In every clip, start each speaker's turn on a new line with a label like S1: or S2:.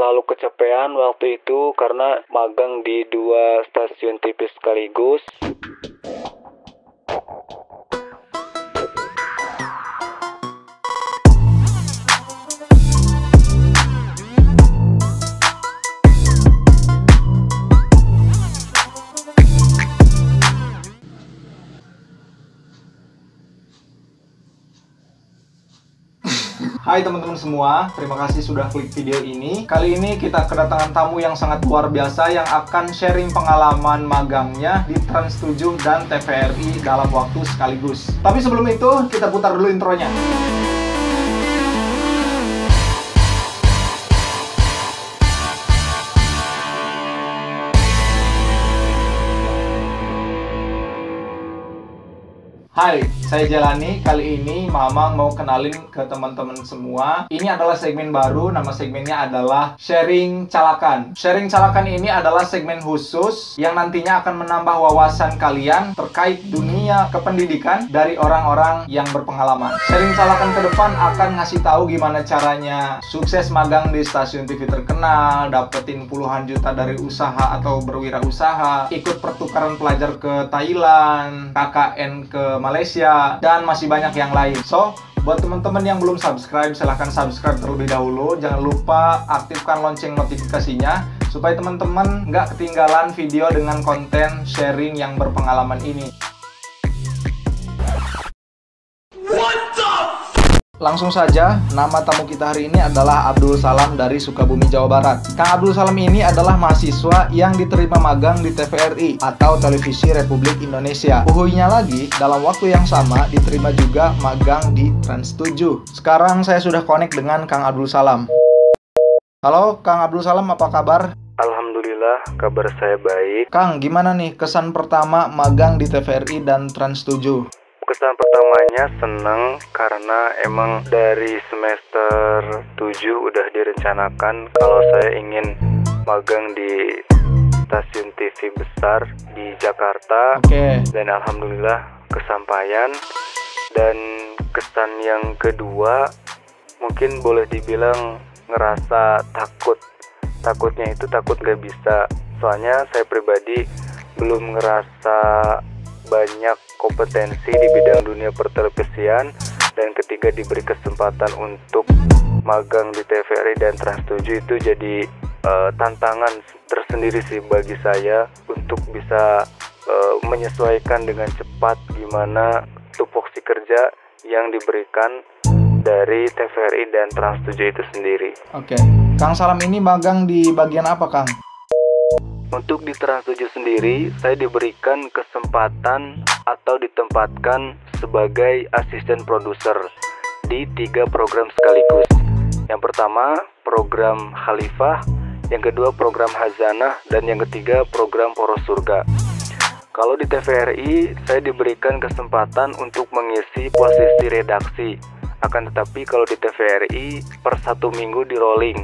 S1: terlalu kecapean waktu itu karena magang di 2 stasiun TV sekaligus.
S2: Hai teman-teman semua, terima kasih sudah klik video ini. Kali ini kita kedatangan tamu yang sangat luar biasa yang akan sharing pengalaman magangnya di Trans 7 dan TVRI dalam waktu sekaligus. Tapi sebelum itu, kita putar dulu intronya. Hai, saya Jalani. Kali ini Mamang mau kenalin ke teman-teman semua. Ini adalah segmen baru, nama segmennya adalah Sharing Calakan. Sharing Calakan ini adalah segmen khusus yang nantinya akan menambah wawasan kalian terkait dunia kependidikan dari orang-orang yang berpengalaman. Sharing Calakan ke depan akan ngasih tahu gimana caranya sukses magang di stasiun TV terkenal, dapetin puluhan juta dari usaha atau berwirausaha, ikut pertukaran pelajar ke Thailand, KKN ke Malaysia, dan masih banyak yang lain. So, buat teman-teman yang belum subscribe, silahkan subscribe terlebih dahulu. Jangan lupa aktifkan lonceng notifikasinya supaya teman-teman nggak ketinggalan video dengan konten sharing yang berpengalaman ini. Langsung saja, nama tamu kita hari ini adalah Abdul Salam dari Sukabumi, Jawa Barat. Kang Abdul Salam ini adalah mahasiswa yang diterima magang di TVRI atau Televisi Republik Indonesia. Uhuinya lagi, dalam waktu yang sama diterima juga magang di Trans 7. Sekarang saya sudah connect dengan Kang Abdul Salam. Halo, Kang Abdul Salam, apa kabar?
S1: Alhamdulillah, kabar saya baik.
S2: Kang, gimana nih kesan pertama magang di TVRI dan Trans 7?
S1: Kesan pertamanya senang karena emang dari semester 7 udah direncanakan kalau saya ingin magang di stasiun TV besar di Jakarta. Dan alhamdulillah kesampaian. Dan kesan yang kedua mungkin boleh dibilang ngerasa takut. Takutnya itu takut gak bisa. Soalnya saya pribadi belum ngerasa banyak kompetensi di bidang dunia pertelevisian, dan ketika diberi kesempatan untuk magang di TVRI dan Trans 7 itu jadi tantangan tersendiri sih bagi saya untuk bisa menyesuaikan dengan cepat gimana tupoksi kerja yang diberikan dari TVRI dan Trans 7 itu sendiri.
S2: Oke, Kang Salam ini magang di bagian apa, Kang?
S1: Untuk di Trans 7 sendiri, saya diberikan kesempatan atau ditempatkan sebagai asisten produser di 3 program sekaligus. Yang pertama, program Khalifah, yang kedua program Hazanah, dan yang ketiga program Poros Surga. Kalau di TVRI, saya diberikan kesempatan untuk mengisi posisi redaksi. Akan tetapi kalau di TVRI, per 1 minggu di rolling.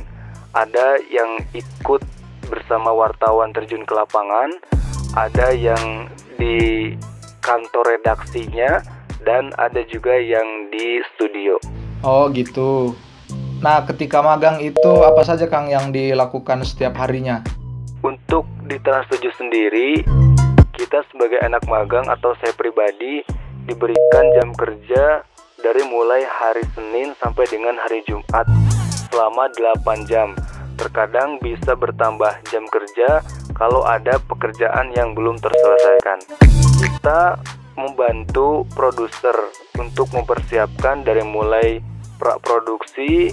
S1: Ada yang ikut bersama wartawan terjun ke lapangan, ada yang di kantor redaksinya, dan ada juga yang di studio.
S2: Oh gitu. Nah, ketika magang itu apa saja Kang yang dilakukan setiap harinya?
S1: Untuk di Trans 7 sendiri, kita sebagai anak magang atau saya pribadi diberikan jam kerja dari mulai hari Senin sampai dengan hari Jumat selama 8 jam. Terkadang bisa bertambah jam kerja kalau ada pekerjaan yang belum terselesaikan. Kita membantu produser untuk mempersiapkan dari mulai pra-produksi,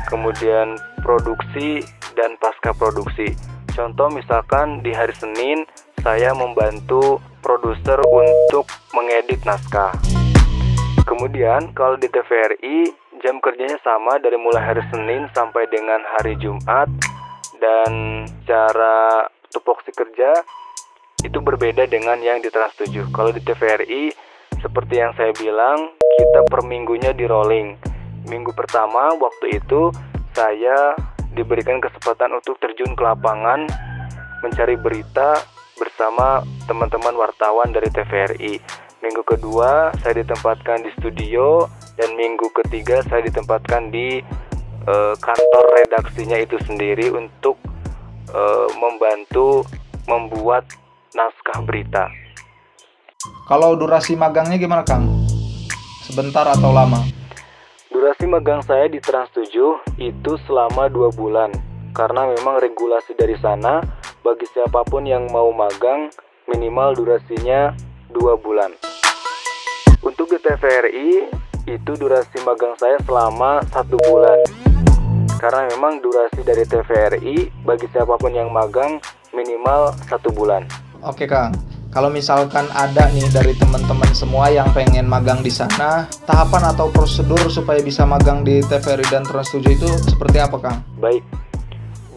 S1: kemudian produksi, dan pasca produksi. Contoh misalkan di hari Senin, saya membantu produser untuk mengedit naskah. Kemudian kalau di TVRI, jam kerjanya sama dari mulai hari Senin sampai dengan hari Jumat, dan cara tupoksi kerja itu berbeda dengan yang di Trans 7. Kalau di TVRI, seperti yang saya bilang, kita per minggunya di rolling. Minggu pertama waktu itu saya diberikan kesempatan untuk terjun ke lapangan mencari berita bersama teman-teman wartawan dari TVRI. Minggu kedua saya ditempatkan di studio, dan minggu ketiga saya ditempatkan di kantor redaksinya itu sendiri untuk membantu membuat naskah berita.
S2: Kalau durasi magangnya gimana, Kang? Sebentar atau lama?
S1: Durasi magang saya di Trans 7 itu selama 2 bulan. Karena memang regulasi dari sana, bagi siapapun yang mau magang, minimal durasinya 2 bulan. Untuk di TVRI, itu durasi magang saya selama 1 bulan. Karena memang durasi dari TVRI, bagi siapapun yang magang, minimal 1 bulan.
S2: Oke, Kang. Kalau misalkan ada nih dari teman-teman semua yang pengen magang di sana, tahapan atau prosedur supaya bisa magang di TVRI dan Trans 7 itu seperti apa, Kang?
S1: Baik,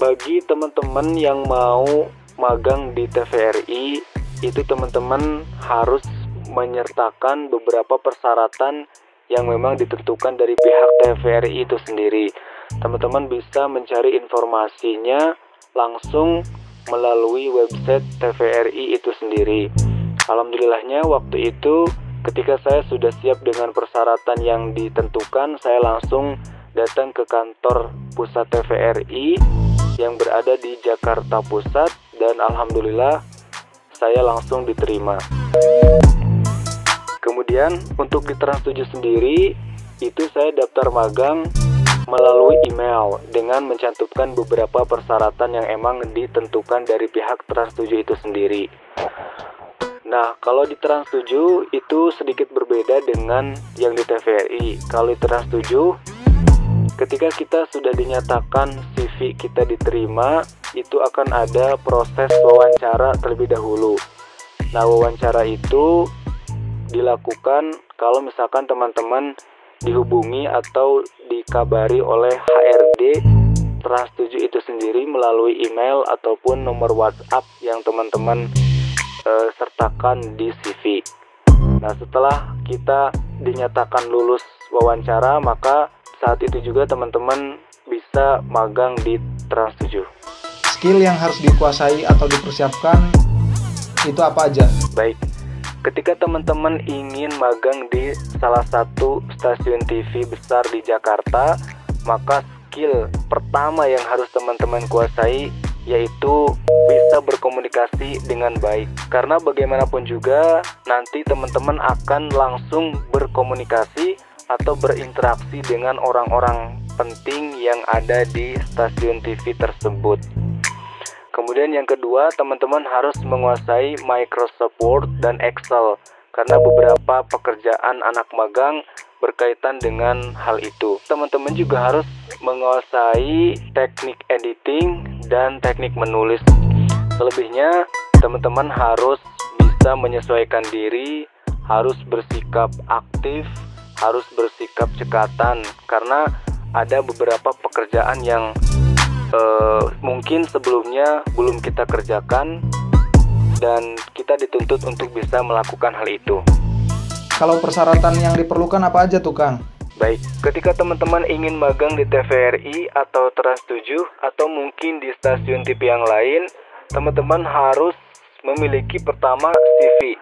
S1: bagi teman-teman yang mau magang di TVRI, itu teman-teman harus menyertakan beberapa persyaratan yang memang ditentukan dari pihak TVRI itu sendiri. Teman-teman bisa mencari informasinya langsung melalui website TVRI itu sendiri. Alhamdulillahnya waktu itu ketika saya sudah siap dengan persyaratan yang ditentukan, saya langsung datang ke kantor pusat TVRI yang berada di Jakarta Pusat dan alhamdulillah saya langsung diterima. Kemudian untuk di Trans 7 sendiri itu saya daftar magang melalui email dengan mencantumkan beberapa persyaratan yang emang ditentukan dari pihak Trans 7 itu sendiri. Nah, kalau di Trans 7 itu sedikit berbeda dengan yang di TVRI. Kalau di Trans 7, ketika kita sudah dinyatakan CV kita diterima, itu akan ada proses wawancara terlebih dahulu. Nah, wawancara itu dilakukan kalau misalkan teman-teman dihubungi atau dikabari oleh HRD Trans 7 itu sendiri melalui email ataupun nomor WhatsApp yang teman-teman sertakan di CV. Nah, setelah kita dinyatakan lulus wawancara, maka saat itu juga teman-teman bisa magang di Trans 7.
S2: Skill yang harus dikuasai atau dipersiapkan itu apa aja?
S1: Baik, ketika teman-teman ingin magang di salah satu stasiun TV besar di Jakarta, maka skill pertama yang harus teman-teman kuasai yaitu bisa berkomunikasi dengan baik. Karena bagaimanapun juga nanti teman-teman akan langsung berkomunikasi atau berinteraksi dengan orang-orang penting yang ada di stasiun TV tersebut. Kemudian yang kedua, teman-teman harus menguasai Microsoft Word dan Excel karena beberapa pekerjaan anak magang berkaitan dengan hal itu. Teman-teman juga harus menguasai teknik editing dan teknik menulis. Selebihnya, teman-teman harus bisa menyesuaikan diri, harus bersikap aktif, harus bersikap cekatan karena ada beberapa pekerjaan yang mungkin sebelumnya belum kita kerjakan dan kita dituntut untuk bisa melakukan hal itu.
S2: Kalau persyaratan yang diperlukan apa aja tuh, Kang?
S1: Baik, ketika teman-teman ingin magang di TVRI atau Trans 7 atau mungkin di stasiun TV yang lain, teman-teman harus memiliki pertama CV.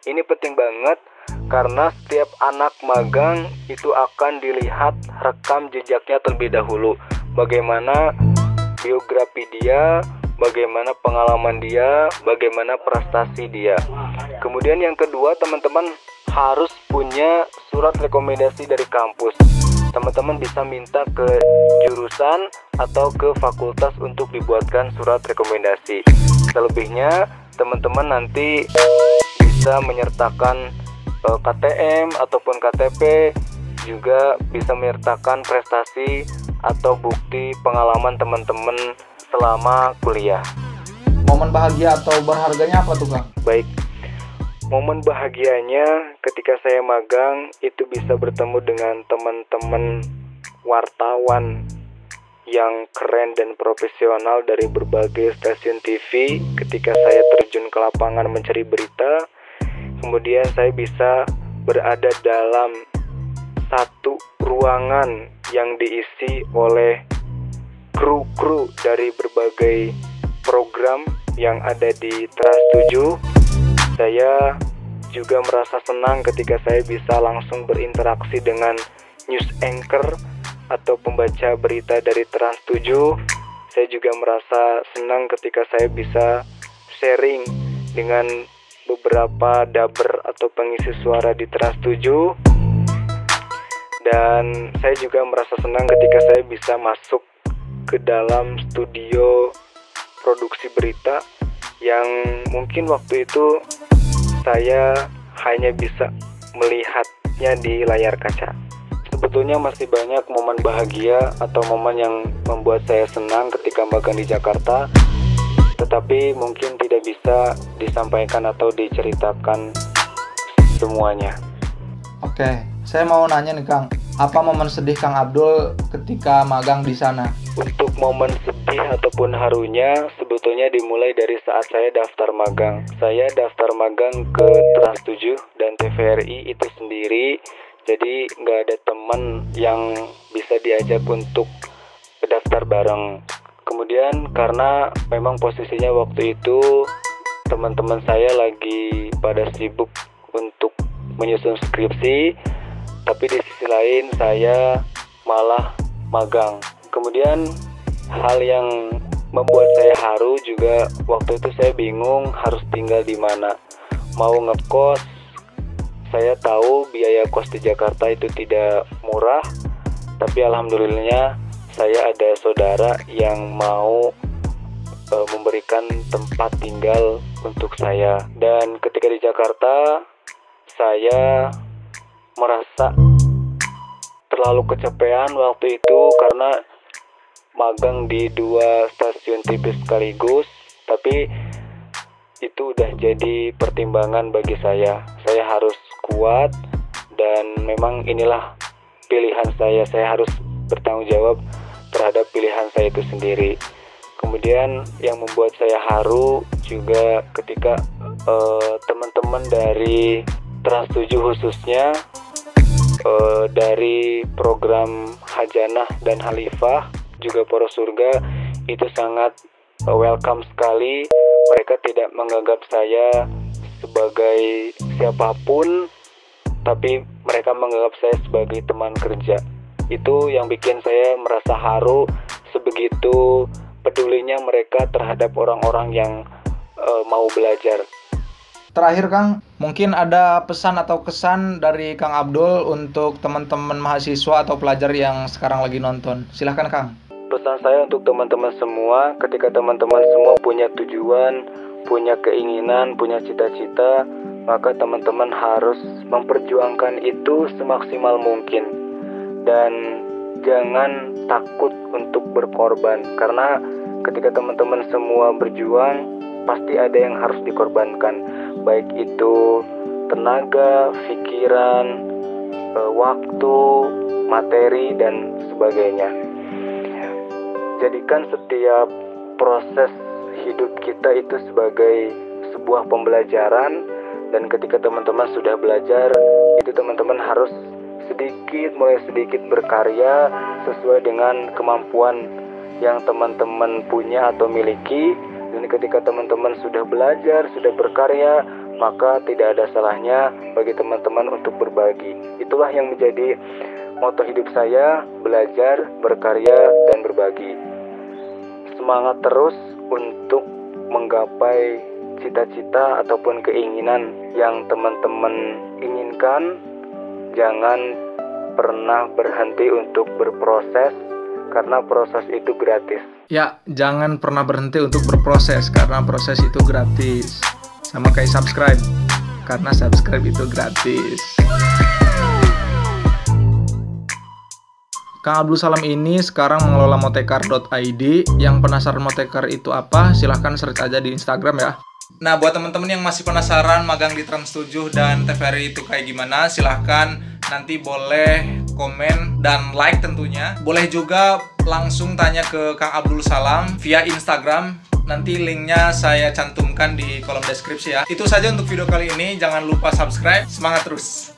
S1: Ini penting banget karena setiap anak magang itu akan dilihat rekam jejaknya terlebih dahulu. Bagaimana biografi dia, bagaimana pengalaman dia, bagaimana prestasi dia. Kemudian yang kedua, teman-teman harus punya surat rekomendasi dari kampus. Teman-teman bisa minta ke jurusan atau ke fakultas untuk dibuatkan surat rekomendasi. Selebihnya, teman-teman nanti bisa menyertakan KTM ataupun KTP, juga bisa menyertakan prestasi atau bukti pengalaman teman-teman selama kuliah.
S2: Momen bahagia atau berharganya apa tuh, Kang?
S1: Baik, momen bahagianya ketika saya magang itu bisa bertemu dengan teman-teman wartawan yang keren dan profesional dari berbagai stasiun TV. Ketika saya terjun ke lapangan mencari berita, kemudian saya bisa berada dalam satu ruangan yang diisi oleh kru-kru dari berbagai program yang ada di Trans 7. Saya juga merasa senang ketika saya bisa langsung berinteraksi dengan news anchor atau pembaca berita dari Trans 7. Saya juga merasa senang ketika saya bisa sharing dengan beberapa daber atau pengisi suara di Trans 7. Dan saya juga merasa senang ketika saya bisa masuk ke dalam studio produksi berita yang mungkin waktu itu saya hanya bisa melihatnya di layar kaca. Sebetulnya masih banyak momen bahagia atau momen yang membuat saya senang ketika magang di Jakarta, tetapi mungkin tidak bisa disampaikan atau diceritakan semuanya.
S2: Oke, saya mau nanya nih Kang, apa momen sedih Kang Abdul ketika magang di sana?
S1: Untuk momen sedih ataupun harunya sebetulnya dimulai dari saat saya daftar magang. Saya daftar magang ke Trans 7 dan TVRI itu sendiri. Jadi nggak ada teman yang bisa diajak untuk daftar bareng. Kemudian karena memang posisinya waktu itu teman-teman saya lagi pada sibuk untuk menyusun skripsi, tapi di sisi lain saya malah magang. Kemudian hal yang membuat saya haru juga waktu itu saya bingung harus tinggal di mana. Mau ngekos, saya tahu biaya kos di Jakarta itu tidak murah, tapi alhamdulillahnya saya ada saudara yang mau memberikan tempat tinggal untuk saya. Dan ketika di Jakarta, saya merasa terlalu kecapean waktu itu karena magang di 2 stasiun TV sekaligus, tapi itu udah jadi pertimbangan bagi saya. Saya harus kuat dan memang inilah pilihan saya. Saya harus bertanggung jawab terhadap pilihan saya itu sendiri. Kemudian yang membuat saya haru juga ketika teman-teman dari Trans 7 khususnya dari program Hajanah dan Halifah juga Poros Surga itu sangat welcome sekali. Mereka tidak menganggap saya sebagai siapapun, tapi mereka menganggap saya sebagai teman kerja. Itu yang bikin saya merasa haru, sebegitu pedulinya mereka terhadap orang-orang yang mau belajar.
S2: Terakhir Kang, mungkin ada pesan atau kesan dari Kang Abdul untuk teman-teman mahasiswa atau pelajar yang sekarang lagi nonton. Silahkan Kang.
S1: Pesan saya untuk teman-teman semua, ketika teman-teman semua punya tujuan, punya keinginan, punya cita-cita, maka teman-teman harus memperjuangkan itu semaksimal mungkin. Dan jangan takut untuk berkorban, karena ketika teman-teman semua berjuang, pasti ada yang harus dikorbankan, baik itu tenaga, pikiran, waktu, materi, dan sebagainya. Jadikan setiap proses hidup kita itu sebagai sebuah pembelajaran, dan ketika teman-teman sudah belajar, itu teman-teman harus mulai sedikit berkarya sesuai dengan kemampuan yang teman-teman punya atau miliki. Dan ketika teman-teman sudah belajar, sudah berkarya, maka tidak ada salahnya bagi teman-teman untuk berbagi. Itulah yang menjadi moto hidup saya, belajar, berkarya, dan berbagi. Semangat terus untuk menggapai cita-cita ataupun keinginan yang teman-teman inginkan. Jangan pernah berhenti untuk berproses, karena proses itu gratis.
S2: Ya, jangan pernah berhenti untuk berproses, karena proses itu gratis. Sama kayak subscribe, karena subscribe itu gratis. Kang Abdul Salam ini sekarang mengelola motekar.id. Yang penasaran motekar itu apa, silahkan search aja di Instagram ya. Nah, buat teman-teman yang masih penasaran magang di Trans 7 dan TVRI itu kayak gimana, silahkan nanti boleh komen dan like tentunya. Boleh juga langsung tanya ke Kang Abdul Salam via Instagram. Nanti linknya saya cantumkan di kolom deskripsi ya. Itu saja untuk video kali ini. Jangan lupa subscribe. Semangat terus!